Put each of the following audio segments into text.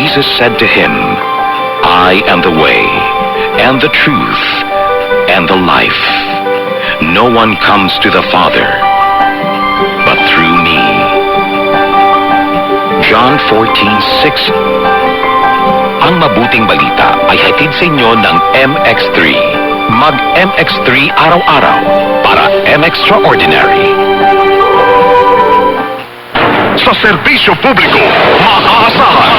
Jesus said to him, I am the way, and the truth, and the life. No one comes to the Father but through me. John 14:6. Ang mabuting balita ay hatid sa inyo ng MX3. Mag-MX3 araw-araw para M-Extraordinary. Sa serbisyo publiko, maaasahan.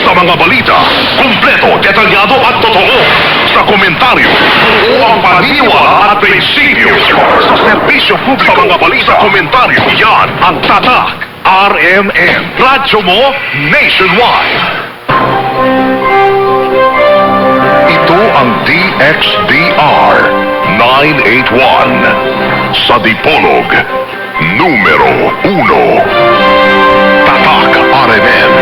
Sa mga balita, kumpleto, detalyado at totoo. Sa komentaryo, buo ang paniniwala at prinsipyo. Sa serbisyo publiko, sa mga balita, komentaryo, yan ang tatak. RMN, radyo mo nationwide. Ito ang DXDR 981 sa Dipolog, numero 1. Tatak RMN.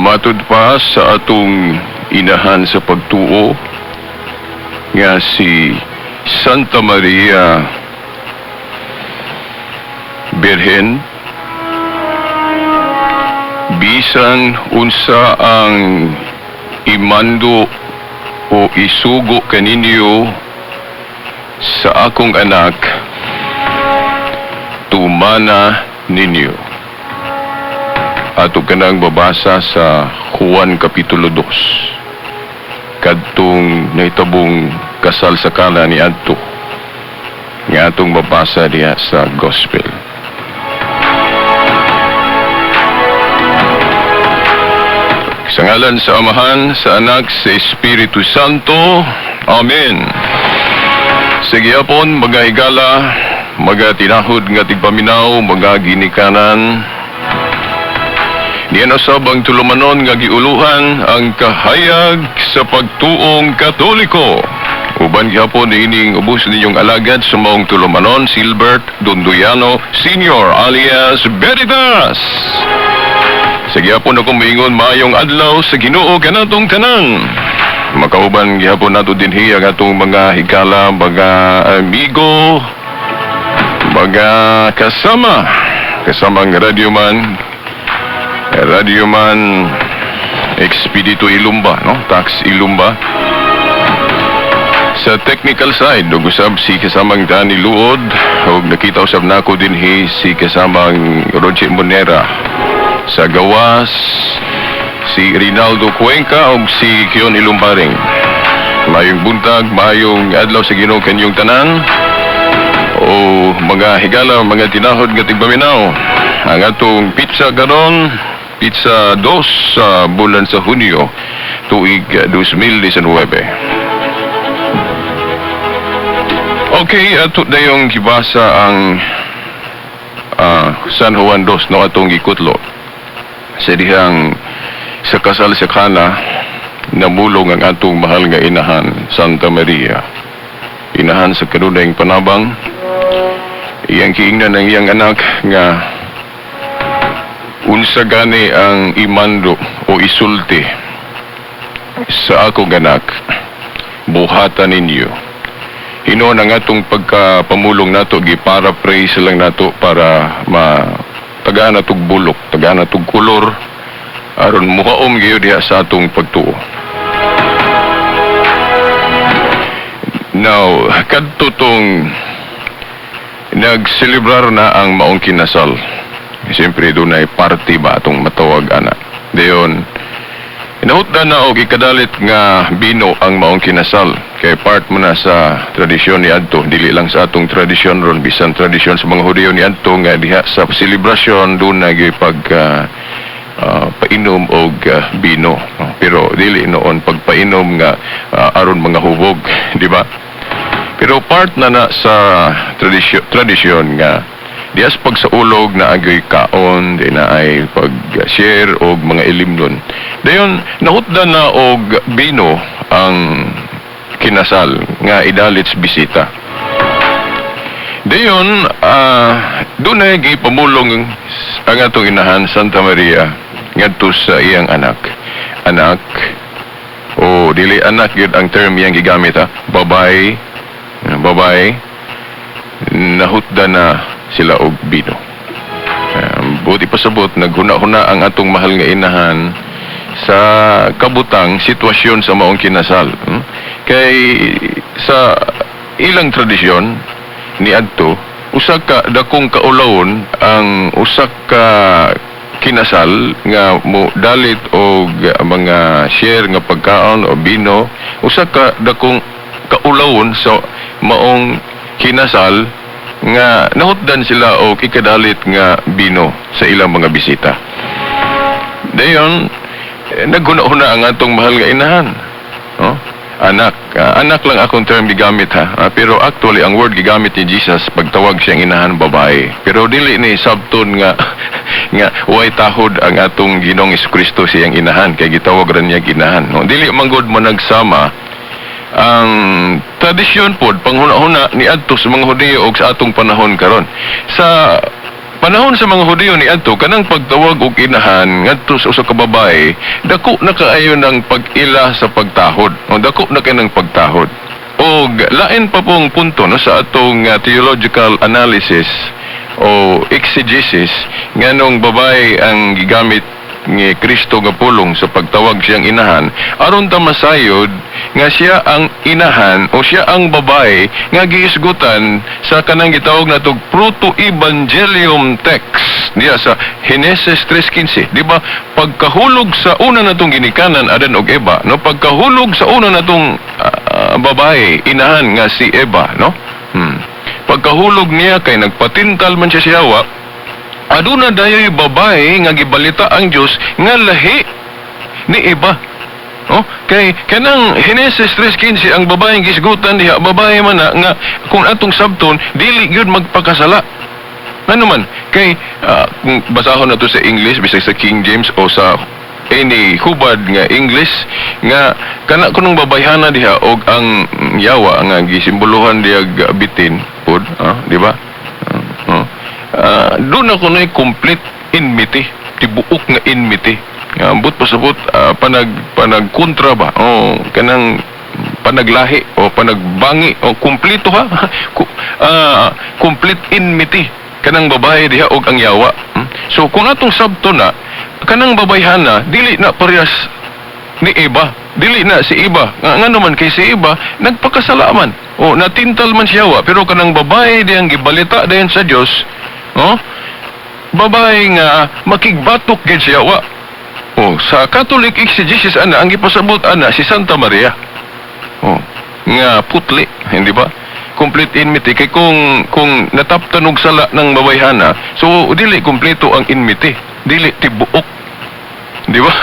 Matud pa sa atong inahan sa pagtuo nga si Santa Maria Birhen, bisan unsa ang imando o isugo kaninyo sa akong anak, tumana ninyo. Ato kanang babasa sa Juan Kapitulo 2. Kadtong naitabong kasal sa Kana ni adto nga atong mabasa diha sa Gospel. Sa ngalan sa Amahan, sa Anak, sa Espiritu Santo. Amen. Sige apon, mga higala, mga tinahod nga tigpaminaw, mga ginikanan, niyan usab ang tulumanon nga giuluhan ang kahayag sa pagtuong Katoliko. Uban gyapon ining ubos ninyong alagad sa maong tulumanon, Silbert Donduyano Sr. alias Veritas. Sa gyapon ako maingon maayong adlaw sa Ginoo kanatong tanan. Makauban gyapon nato dinhi ang atong mga higala, mga amigo, mga kasamang radyoman Expedito Ilumba, no? Tax Ilumba. Sa technical side, usab si kasamang Danny Luod, o nakita usab nako dinhi si kasamang Roger Monera. Sa gawas, si Rinaldo Cuenca o si Kion Ilumbaring. Mayong buntag, mayong adlaw sa Ginoo kanyong tanan. O mga higala, mga tinahod nga tigpaminaw. Ang atong pizza karon, pizza 2 sa bulan sa Hunyo, tuig 2019. Okay, ato na yung gibasa ang San Juan 2 no atong gikutlo. Sa dihang sa kasal sa Kana, namulong ang atong mahal nga inahan, Santa Maria. Inahan sa kanunayng panabang, iyang kiingnan ng iyang anak nga unsa gani ang imando o isulti sa akong anak, buhatan ninyo. Hinoon ang atong pagkapamulong nato, gi-paraphrase lang nato para tagaan natog bulok, tagaan natog kulor, aron mukaom gayo diha sa atong pagtuo. Now, kadto tong nagselebrar na ang maong kinasal. Siyempre doon ay party ba atong matawag ana. Dayon inahutdan na og ikadalit nga bino ang maong kinasal. Kay part mo na sa tradisyon ni adto, dili lang sa atong tradisyon ron, bisan tradisyon sa mga Hudiyo ni adto nga diha sa selebrasyon doon na pag painom og bino. Pero dili noon pagpainom nga aron mga hubog, di ba? Pero part na sa tradisyon nga dias pag sa ulog na agoy kaon, di na ay pag-share og mga ilimnon. Dayon nahutdan na og bino ang kinasal nga idalits bisita. Dayon doon ay gipamulong ang atong inahan Santa Maria ngadto sa iyang anak. Anak o dili anak yun ang term yang gigamit babae nahutdan na sila og bino. Buti pasabot naghuna-huna ang atong mahal nga inahan sa kabutang sitwasyon sa maong kinasal. Kay sa ilang tradisyon ni adto usa ka dakong kaulawon ang usa ka kinasal nga mo dalit og mga share nga pagkaon o bino, usa ka dakong kaulawon sa maong kinasal nga nahutdan sila og ikadalit nga bino sa ilang mga bisita. Dayon naghuna-huna ang atong mahal nga inahan. No? Anak lang akong term gigamit pero actually ang word gigamit ni Jesus pagtawag siyang inahan babae. Pero dili ni sabton nga nga way tahod ang atong Ginoong Jesucristo siyang inahan kay gitawag ra niya inahan. No? Dili manggod mo nagsama ang tradisyon pod panghuna-huna ni adto sa mga Hudiyo og sa atong panahon karon. Sa panahon sa mga Hudiyo ni adto kanang pagtawag og inahan ngadto sa usa ka babae, dako na kaayo ng pag-ila sa pagtahod. O dako na kay ng pagtahod. Og lain pa pong punto no sa atong theological analysis o exegesis nganong babae ang gigamit ni Kristo nga pulong sa pagtawag siyang inahan aron ta masayod nga siya ang inahan o siya ang babae nga giisgutan sa kanang gitawag natog proto-evangelium text diya sa Genesis 3:15. Di ba pagkahulog sa una natong ginikanan Adan og Eva, no, pagkahulog sa una natong babae inahan nga si Eva, no, pagkahulog niya kay nagpatintal man siya si Hawa, aduna dayoy babae nga gibalita ang Dios nga lahi ni Eva. Oh, kay kanang Genesis 3:15 ang babaeng gisgutan diha babae man na, nga kung atong sabton dili gyud magpakasala. Ano man kay kung basahon nato sa English bisag sa King James o sa any hubad nga English nga kana kunong babayhana diha og ang yawa nga gisimbolohan diha bitin pod, di ba? Doon ako na complete enmity, tibuok nga enmity. Ambot pasabot panagkontra ba? O kanang panaglahi o panagbangi o kumpleto complete enmity kanang babae diha og ang yawa. So kung atong sabto na kanang babayhana dili na parehas ni Eva, dili na si Eva. Nga naman kay si Eva nagpakasalaman. O natintal man siya wa, pero kanang babae diyang gibalita dayon sa Dios, babae nga makigbatok gid siya wa. Sa Catholic exegesis ana ang gipasabot ana si Santa Maria. Nga putli, hindi ba? Complete enmity kay kung nataptan og sala ng babayhana, so dili kompleto ang enmity, dili tibuok. Di ba?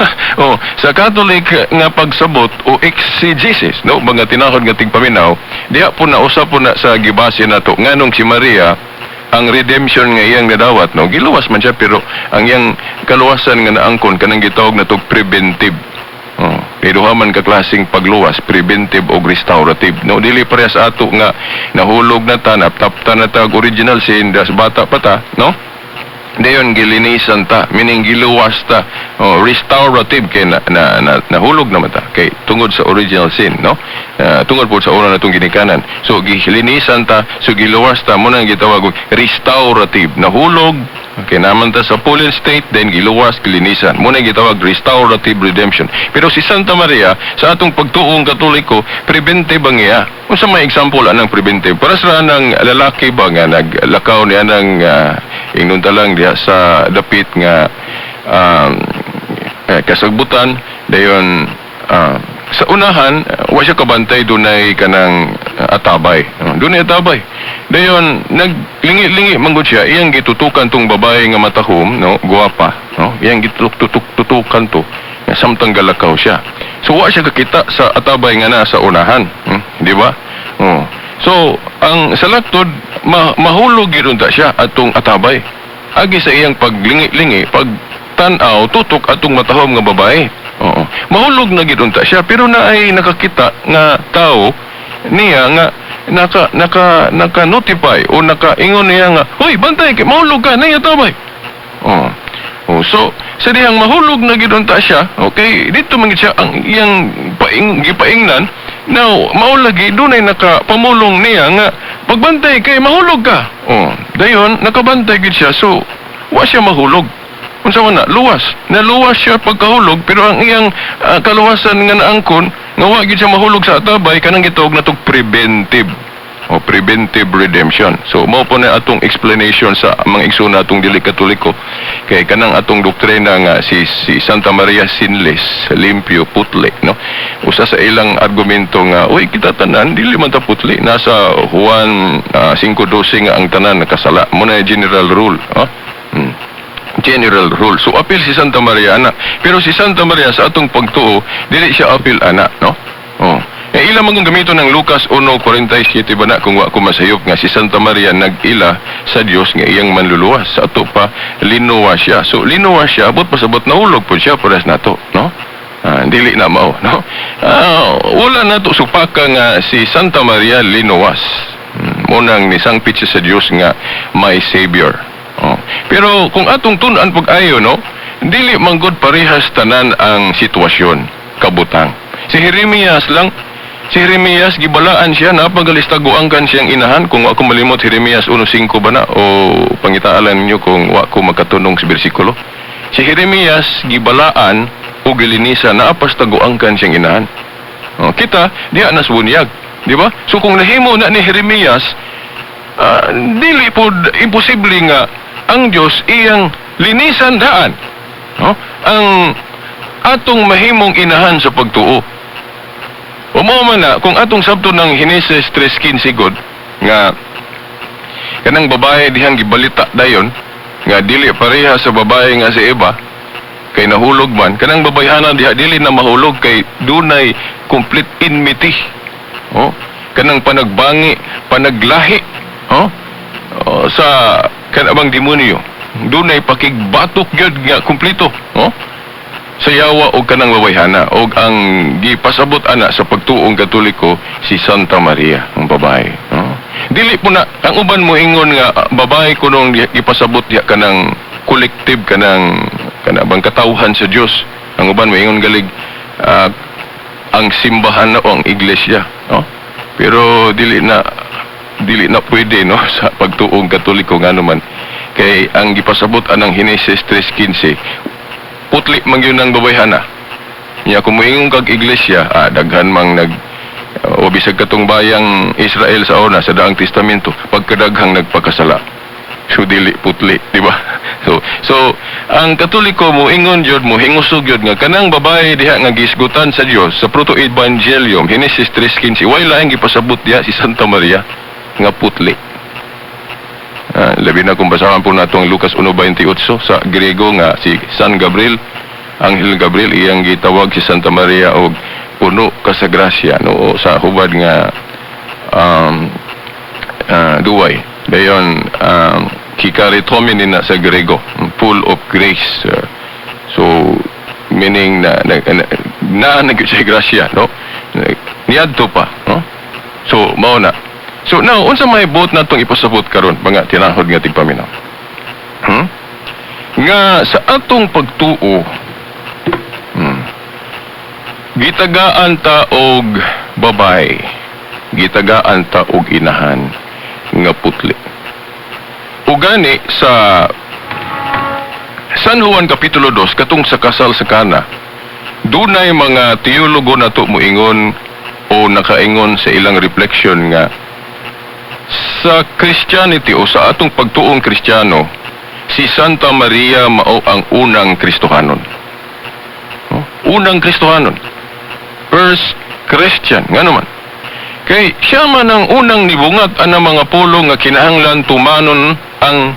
Sa Catholic nga pagsabot o exegesis, no, mga tinahod nga tigpaminaw, diha po na usa po na sa gibase nato nganong si Maria ang redemption nga iyang nadawat, no, giluwas man siya pero ang iyang kaluwasan nga naangkon kanang gitawag na to preventive. Iduha man ka klaseng pagluwas, preventive o restorative. No, dili parehas ato nga nahulog na ta, naptaptan na ta original sin das bata pa ta, no? dayon gilinisan ta, meaning giluwas ta, restorative kay nahulog naman ta kay tungod sa original sin, no? Tungod po sa una natong ginikanan. So gilinisan ta, so giluwas ta, mo nang gitawag og restorative. Nahulog kay naman ta sa fallen state, then giluwas, gilinisan. Mo nang gitawag restorative redemption. Pero si Santa Maria sa atong pagtuong Katoliko, preventive ang iya. Unsa may example anang preventive? Para sa nang lalaki ba nga naglakaw niya ng ingnon talang diha sa dapit nga kasagbutan, dayon sa unahan wa siya kabantay dunay kanang atabay. Dunay atabay. Dayon naglingi-lingi manggod siya, iyang gitutukan tong babae nga matahom, no, guwapa, no? Iyang gitutukan to nga samtang galakaw siya. So wa siya kakita sa atabay nga na sa unahan, di ba? So ang salaktod mahulog gyud ta siya atong atabay. Agi sa iyang paglingi-lingi, pagtan-aw tutok atong matahom nga babae. Oo. Mahulog na gyud ta siya, pero naay nakakita nga tao niya nga naka-notify o naka-ingon niya nga, "Hoy, bantay kay mahulog ka na atabay." So sa dihang mahulog na gyud ta siya, okay, dito man siya ang iyang gipaingnan. Now, maulagi dunay nakapamulong niya nga pagbantay kay mahulog ka. Dayon nakabantay gid siya, so wa siya mahulog. Unsa man na luwas. Naluwas siya pagkahulog, pero ang iyang kaluwasan nga naangkon nga wa gid siya mahulog sa atabay kanang gitawag natong preventive. Preventive redemption. So mao po na atong explanation sa mga igsoon natong dili Katoliko kay kanang atong doktrina nga si Santa Maria Sinless, limpyo, putli, no? Usa sa ilang argumento nga uy kita tanan dili man ta putli, nasa Juan 5:12 nga ang tanan nakasala. Mo na general rule, general rule. So apil si Santa Maria ana, pero si Santa Maria sa atong pagtuo dili siya apil ana, no? Ilang mong gamiton ng Lucas 1:47 ba na kung wa ko masayop nga si Santa Maria nag-ila sa Dios nga iyang manluluwas. Sa ato pa linuwas siya. So linuwas siya, abot pasabot nahulog po siya pares nato, no? Dili na mao, no? Wala na to supaka nga si Santa Maria linuwas. Munang nisangpit siya sa Dios nga my Savior. Pero kung atong tun-an pag-ayo, no? Dili manggod parehas tanan ang sitwasyon kabutang. Si Jeremias lang, si Jeremias gibalaan siya na pagalistaguan kan siyang inahan. Kung ako malimot Jeremias 1:5 ba na o pangitaalan ninyo kung wa ko magkatunong sa bersikulo. Si Jeremias gibalaan o gilinisa na apastaguan kan siyang inahan. Kita diha nas bunyag, di ba? So kung nahimo na ni Jeremias, dili pod imposible nga ang Dios iyang linisan daan, no? Ang atong mahimong inahan sa pagtuo. Umo man na kung atong sabto ng Henesis 3:15 god nga kanang babae dihang gibalita dayon nga dili pareha sa babae nga si Eva kay nahulog man, kanang babayhana diha dili na mahulog kay dunay complete enmity. Kanang panagbangi, panaglahi, sa kanabang demonyo. Dunay pakigbatok gyud nga kumpleto, sa yawa o kanang babayhana o ang gipasabot ana sa pagtuong Katoliko si Santa Maria ang babae, dili po na ang uban mo ingon nga babae kunong gipasabot diha kanang collective kanang bang katawhan sa Dios. Ang uban mo ingon galig ang simbahan na o ang iglesia, pero dili na pwede, no, sa pagtuong Katoliko nga naman kay ang gipasabot anang Henesis 3:15 putli man yun ang babayhana. Nya kung moingon kag iglesia, daghan mang o bisag katong bayang Israel sa una sa Daang Testamento, pagkadaghang nagpakasala. So dili putli, di ba? So ang Katoliko moingon jud mo hingusog jud nga kanang babae diha nga gisgutan sa Dios sa proto-evangelium Henesis 3:15 way laing gipasabot diha si Santa Maria nga putli. Labi na kung basahan po nato ang Lucas 1:28 sa Griego nga si San Gabriel, Anghel Gabriel iyang gitawag si Santa Maria og puno ka sa grasya, no, sa hubad nga duway. Dayon kikaritomini na sa Griego, full of grace. So meaning na sa grasya, no? Niadto pa, no? So mao na. So now, unsa may buot natong ipasabot karon mga tinahod nga tigpaminaw? nga sa atong pagtuo, gitagaan ta og babay, gitagaan ta og inahan nga putli. O gani sa San Juan Kapitulo 2 katong sa kasal sa Kana, dunay mga teologo nato moingon o nakaingon sa ilang reflection nga sa Christianity o sa atong pagtuong Kristiyano, si Santa Maria mao ang unang Kristohanon. Unang Kristohanon. First Christian. Nga naman. Kay siya man ang unang nibungat anang mga pulo nga kinahanglan tumanon ang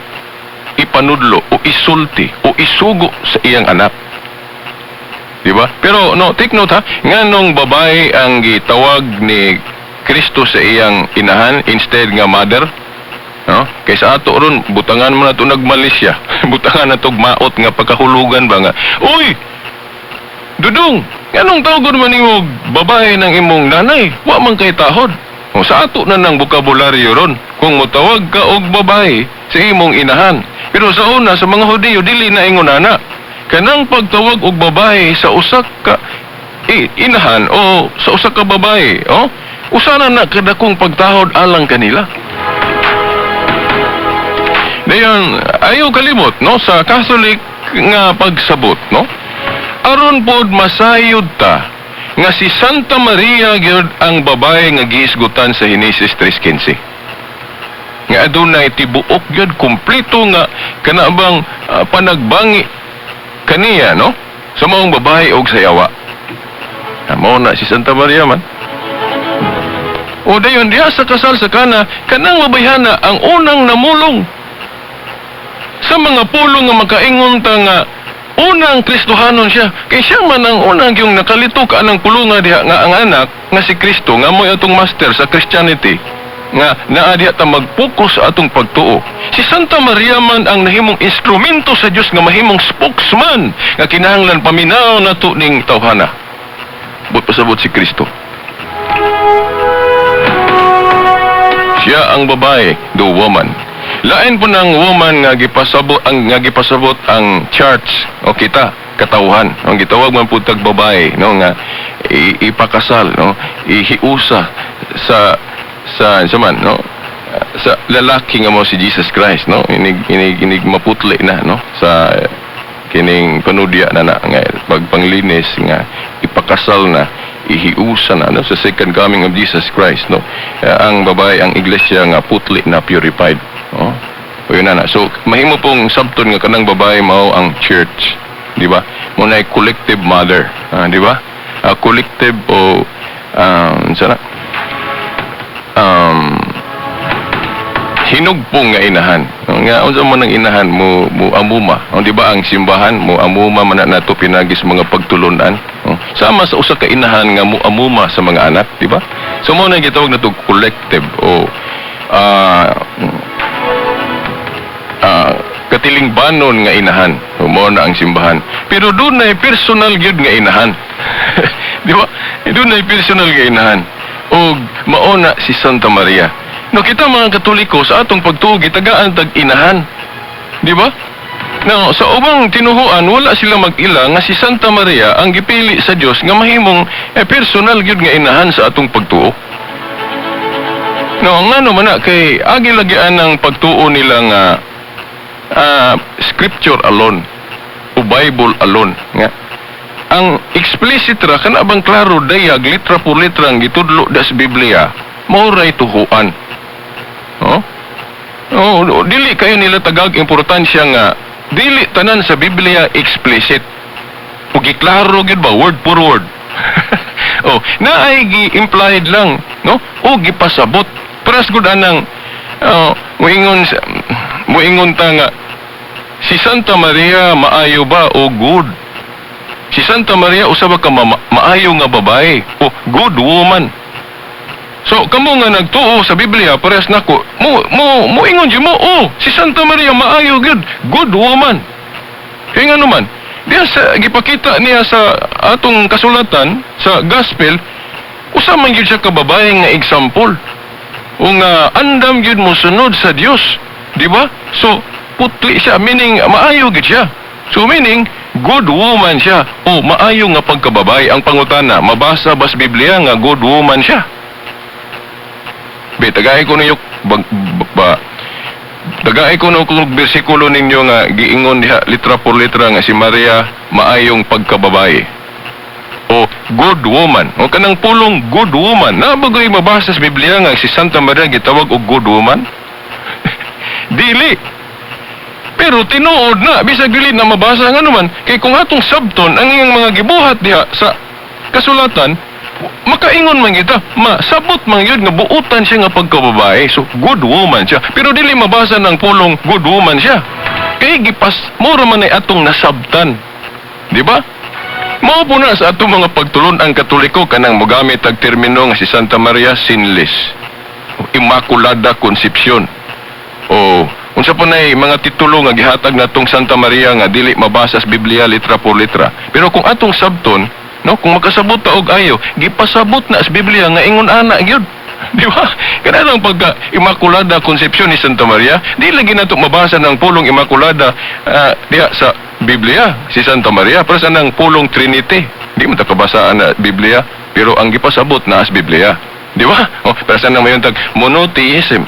ipanudlo o isulti o isugo sa iyang anak. Diba? Pero no, take note ha, nganong babae ang gitawag ni Kristo sa iyang inahan instead nga mother? No? Kaysa ato ron, butangan mo na ito nagmalisya. Butangan na ito maot nga pagkahulugan ba nga. Uy! Dudong! Anong tawag man mo babae ng imong nanay? Wa man kay tahod. O sa ato na ng bokabularyo ron, kung mutawag ka og babae sa imong inahan. Pero sa una, sa mga Hudiyo, dili na ingon ana. Kanang pagtawag og babae sa usak ka inahan o sa usak ka babae, usana na kadakong pagtahod alang kanila. Dayon, ayaw kalimot, no, sa Catholic nga pagsabot, no? Aron pod masayod ta nga si Santa Maria gyud ang babae nga giisgutan sa Henesis 3:15. Nga adunay tibuok gyud kumpleto nga kanabang panagbangi kaniya, no? Sa maong babae og sayawa. Mao na si Santa Maria man. O dayon diha sa kasal sa Kana, kanang babayhana ang unang namulong sa mga pulo nga makaingon ta nga unang Kristohanon siya. Kay siya man ang unang yung nakalitok anang pulunga diha nga ang anak nga si Kristo nga mo atong master sa Christianity nga naa diha ta mag-focus sa atong pagtuo. Si Santa Maria man ang nahimong instrumento sa Dios nga mahimong spokesman nga kinahanglan paminaw nato ning tawhana. But pasabot si Kristo. Siya ang babae, the woman. Lain po ng woman nga gipasabot ang church o kita katawhan. Ang gitawag man pud tag babae, no, nga ipakasal, no, ihiusa sa man, no, sa lalaki nga mo si Jesus Christ, no, inig maputli na, no, sa kining panudya na nga pagpanglinis nga ipakasal na, ihiusa na, no, sa second coming of Jesus Christ, no. Ang babae, ang iglesia nga putli na purified, no. O yun na. So mahimo pong sabton nga kanang babae mao ang church, di ba? Mo na collective mother, di ba? Collective o hinugpong nga inahan. Nga unsa man ang inahan mo amuma, di ba? Ang simbahan mo amuma man nato pinagis mga pagtulunan. Sama sa usa ka inahan nga mo amuma sa mga anak, di ba? So mo na gitawag nato collective o katilingbanon nga inahan. Mo na ang simbahan. Pero doon na personal gyud nga inahan. Di ba? Doon na personal nga inahan. O maona si Santa Maria. No, kita mga Katoliko sa atong pagtuo gitagaan tag inahan. Di ba? No, sa ubang tinuhuan wala sila mag-ila nga si Santa Maria ang gipili sa Dios nga mahimong personal gyud nga inahan sa atong pagtuo. No, ngano man na kay agi lagian ang pagtuo nila nga scripture alone o Bible alone nga ang explicit ra kana bang klaro dayag litra por litra ang gitudlo das Biblia mao ray tuhuan. Dili kayo nila tagag importansya nga dili tanan sa Biblia explicit o giklaro gid ba word for word. Naay gi-implied lang, no, o gipasabot paras gud anang muingon ta nga si Santa Maria maayo ba o good? Si Santa Maria usab ka maayo nga babae o good woman. So kamo nga nagtuo sa Biblia pares nako mo ingon di mo si Santa Maria maayo good woman. Kaya nga naman diya sa gipakita niya sa atong kasulatan sa gospel usa man gyud siya ka babae nga example. O nga andam gyud mo sunod sa Dios, di ba? So putli siya, meaning maayo gid siya. So meaning, good woman siya. O maayo nga pagkababay. Ang pangutana, mabasa ba sa Biblia nga good woman siya? Tagay ko ninyo, tagay ko kung bersikulo ninyo nga giingon diha litra por litra nga si Maria maayong pagkababae. O good woman. O kanang pulong good woman. Nabagay mabasa sa Biblia nga si Santa Maria gitawag og good woman? Dili. Pero tinuod na, bisag dili na mabasa nga naman. Kay kung atong sabton ang iyang mga gibuhat diha sa kasulatan, makaingon man kita, sabot man yun nga buutan siya nga pagkababae. So, good woman siya. Pero dili mabasa ng pulong good woman siya. Kay gipas, mura man ay atong nasabtan. Di ba? Mao po na sa atong mga pagtulon ang Katoliko kanang mogamit ang termino nga si Santa Maria sinless. Immaculada Concepcion. O unsa pa nay mga titulo nga gihatag natong Santa Maria nga dili mabasa sa Biblia litra por litra. Pero kung atong sabton, no, kung makasabot ta og ayo, gipasabot na sa Biblia nga ingon ana gyud. Di ba? Kanang pagka Immaculada Concepcion ni Santa Maria, di lagi nato mabasa ng pulong Immaculada diha sa Biblia si Santa Maria, pero sa nang pulong Trinity. Di mo ta kabasaan na Biblia, pero ang gipasabot na sa Biblia. Di ba? O, pero sa nang mayon tag monotheism.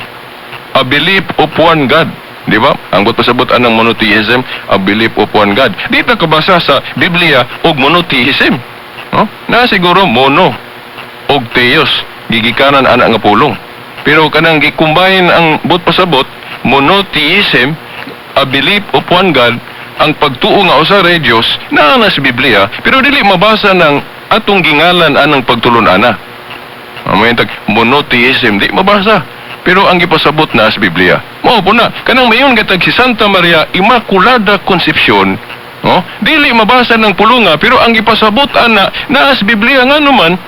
A belief of one God. Di ba? Ang pasabot anang monotheism, a belief of one God. Di ta kabasa sa Biblia og monotheism. No? Na siguro mono og theos gigikanan ana nga pulong. Pero kanang gikumbahin ang bot pasabot monotheism, a belief of one God, ang pagtuo nga usa ra Dios naa na sa Biblia, pero dili mabasa ng atong gingalan anang pagtulon ana. Amoy tag monotheism di mabasa. Pero ang gipasabot na sa Biblia. Mao po na kanang mayon gatag si Santa Maria Immaculada Concepcion. No? Dili mabasa ng pulunga, pero ang gipasabot ana naa sa Biblia nga naman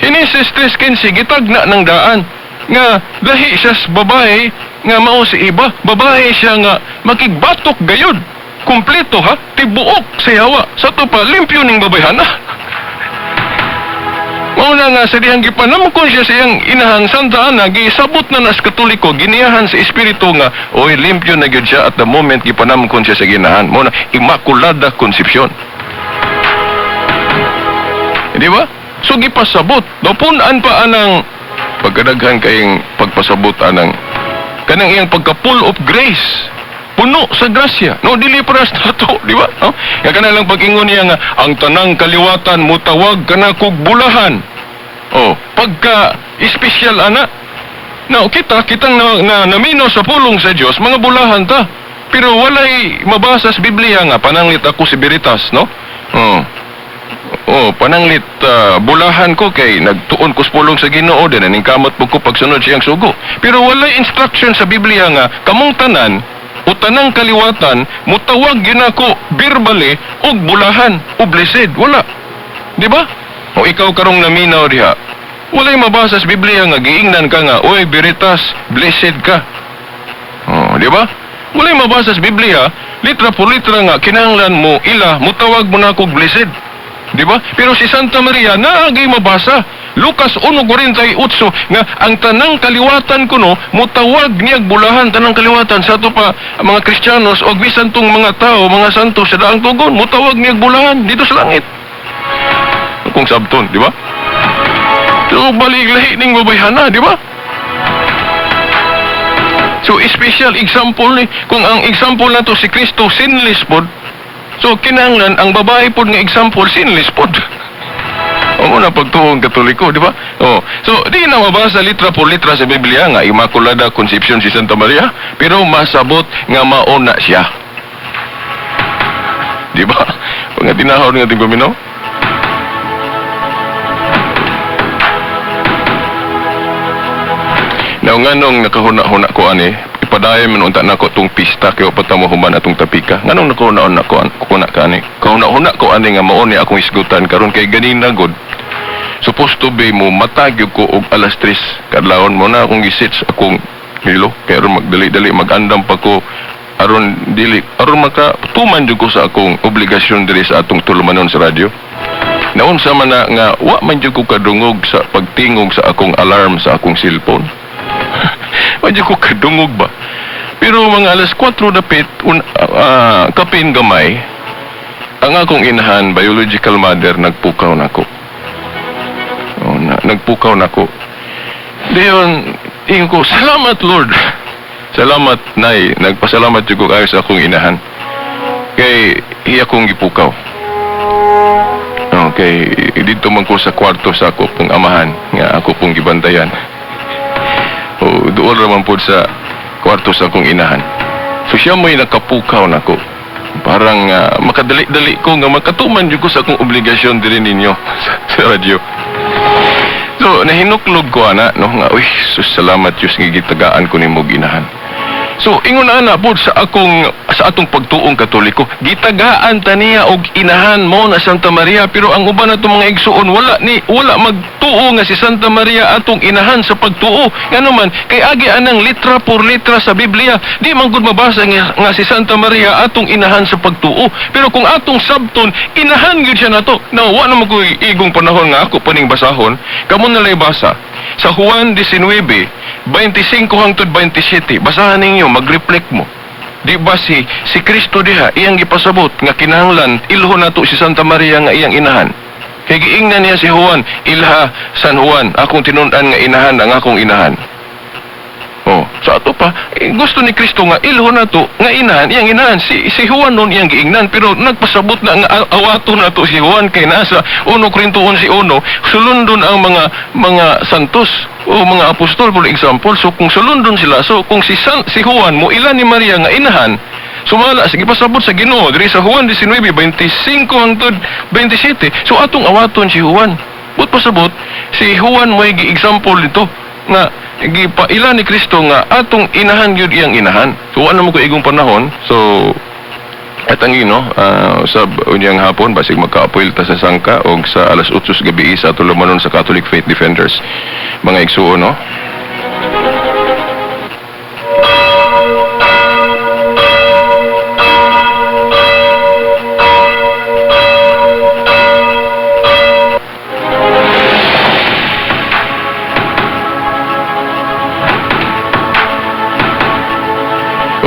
Genesis 3:15 gitagna ng daan nga lahi siya sa babae nga mao si iba, babae siya nga makigbatok gayud. Kompleto ha, tibuok sa yawa. Sa to pa limpyo ning babayhana. Mao na nga sa dihang gipanamkon siya sa iyang inahang Santa Ana, gisabot na nas Katoliko, giniyahan sa Espiritu nga oy limpyo na gyud siya at the moment gipanamkon siya sa ginahan. Mao na Immaculada Concepcion. Di ba? So gipasabot. Dapunan pa anang pagkadaghan kayong pagpasabot anang kanang iyang pagka-full of grace. Puno sa grasya. No, dili para sa to, di ba? No? Nga kanalang pag-ingon niya nga, ang tanang kaliwatan mutawag kana kog bulahan. Oh, pagka espesyal ana. No, kitang namino sa pulong sa Dios, mga bulahan ta. Pero walay mabasa sa Biblia nga pananglit ako si Veritas, no? Pananglit bulahan ko kay nagtuon ko sa pulong sa Ginoo din ning kamot ko pagsunod siyang sugo. Pero walay instruction sa Biblia nga kamong tanan o tanang kaliwatan mutawag gyud ako verbally og bulahan o blessed. Wala. Di ba? O ikaw karong naminaw diha. Walay mabasa sa Biblia nga giingnan ka nga, oy Veritas, blessed ka. Di ba? Walay mabasa sa Biblia, litra por litra nga kinahanglan mo ila mutawag mo na ako blessed. Di ba? Pero si Santa Maria naagay mabasa. Lucas 1:48 nga ang tanang kaliwatan kuno mutawag niyag bulahan tanang kaliwatan sa ato pa mga Kristiyanos o bisan tong mga tao, mga santo sa daang tugon mutawag niyag bulahan dito sa langit. Kung sabton, di ba? So balik lahi ning babayhana, di ba? So special example ni kung ang example nato si Kristo sinless pod. So kinahanglan ang babae pod nga example sinless pod. O na pagtuong Katoliko, di ba? So di na mabasa litra por litra sa Biblia nga Immaculada Concepcion si Santa Maria, pero masabot nga mauna siya. Di ba? Pag tinahod nga ating paminaw. Now nganong nakahuna-huna ko ani, ipadayon man unta nako tong pista kay patamo human atong tapika. Nganong nakahuna-huna ko kuna kani. Kahuna-huna ko ani nga mao ni akong isgutan karon kay ganina god. Supposed to be mo matagyo ko og alas 3 kadlawon mo na akong gisit sa akong hilo kay aron magdali-dali magandam pa ko aron maka tuman jud ko sa akong obligasyon diri sa atong tulumanon sa radyo. Naunsa man na nga wa man jud ko kadungog sa pagtingog sa akong alarm sa akong cellphone. Wa jud ko kadungog ba? Pero mga alas 4 dapit, kapin gamay, ang akong inahan, biological mother, nagpukaw nako. Nagpukaw nako. Diyon, tingin ko, salamat Lord. Salamat, Nay. Nagpasalamat yung kayo sa akong inahan. Kay, iya kong gipukaw. Okay, dito man ko sa kwarto sa ako pong amahan, nga ako pong gibantayan. Doon naman po sa kwarto sa akong inahan. So siya mo'y nakapukaw nako. Parang makadali-dali ko nga makatuman yun ko sa akong obligasyon din ninyo sa radyo. So, nahinuklog ko, ana, no, nga, uy, sus, salamat, Diyos, nga gitagaan ko ni mo ginahan. So, ingon na po sa atong pagtuong Katoliko, gitagaan taniya og inahan mo na Santa Maria, pero ang uban natong mga igsuon wala magtuo nga si Santa Maria atong inahan sa pagtuo. Ngano man kay agi anang litra por litra sa Biblia, di man gud mabasa nga si Santa Maria atong inahan sa pagtuo. Pero kung atong sabton inahan gyud siya nato. Now, wa na mo ko igong panahon nga ako paning basahon, kamo na lay basa sa Juan 19:25 hangtod 27. Basahan ninyo, mag-reflect mo. Di ba si Kristo diha, iyang gipasabot nga kinahanglan ilho nato si Santa Maria nga iyang inahan. Kay giingnan niya si Juan, ilha San Juan, akong tinun-an nga inahan ang akong inahan. Sa ato pa, gusto ni Kristo nga ilho nato nga inahan, iyang inahan. Si Juan nun iyang giingnan, pero nagpasabot na nga awato nato si Juan kay nasa 1 Corinto 11:1, sulundon ang mga santos o mga apostol, for example. So kung sulundon sila, so kung si Juan mo ilan ni Maria nga inahan, sumala, sige pasabot sa Ginoo diri sa Juan 19:25 hangtod 27. So atong awaton si Juan. But pasabot, si Juan mo gi-example nito nga gipaila ni Kristo nga atong inahan gyud iyang inahan. So ano mo ko igong panahon. So atang sa unyang hapon basig magkaapoy ta sa sangka og sa alas 8 gabi sa ato lumanon sa Catholic Faith Defenders. Mga igsuon, no?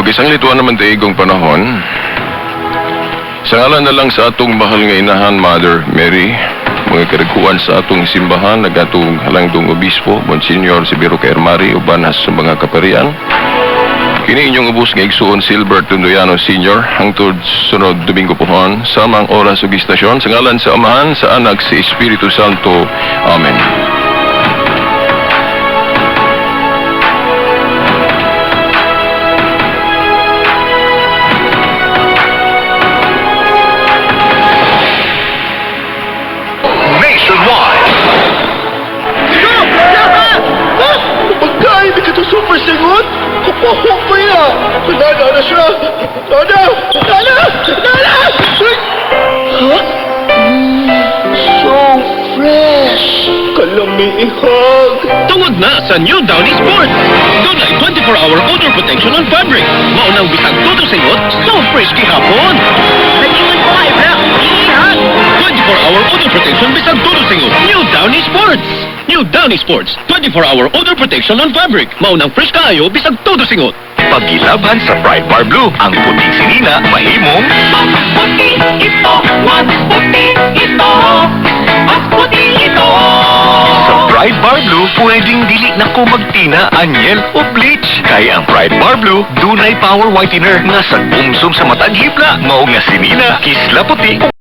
Isang lituan naman taigong panahon. Sa ngalan na lang sa atong mahal nga inahan, Mother Mary, mga karagkuan sa atong simbahan, nagatong halangdong obispo, Monsignor Sibiro Kairmari, ubanas sa mga kaparian. Kini inyong ubos nga igsuon Silbert Tundoyano Sr. hangtod sunod Domingo pohon, samang oras ug istasyon, sa ngalan sa Amahan, sa Anak, sa Espiritu Santo. Amen. Super singot? Kapahok pa yan! Nana na siya! Nana! Huh? So fresh! Kalamihag! Tungod na sa New Downy Sport! Doon ay 24-hour odor protection on fabric. Maunang bisag todo singot, so fresh gihapon! Nag-ingon ko ay black! Ihat! 24-hour odor protection bisag todo singot. New Downy Sports! New Downy Sports, 24-hour odor protection on fabric. Maunang fresh kaayo bisag todo singot. Pagilabhan sa Pride Bar Blue, ang puting sinina mahimong mas puti ito, mas puti ito, mas puti ito. Sa Pride Bar Blue, pwedeng dili na ko magtina, anyel o bleach. Kaya ang Pride Bar Blue, dunay power whitener nga sa gumsum sa matag hibla, mao nga sinina, kisla puti.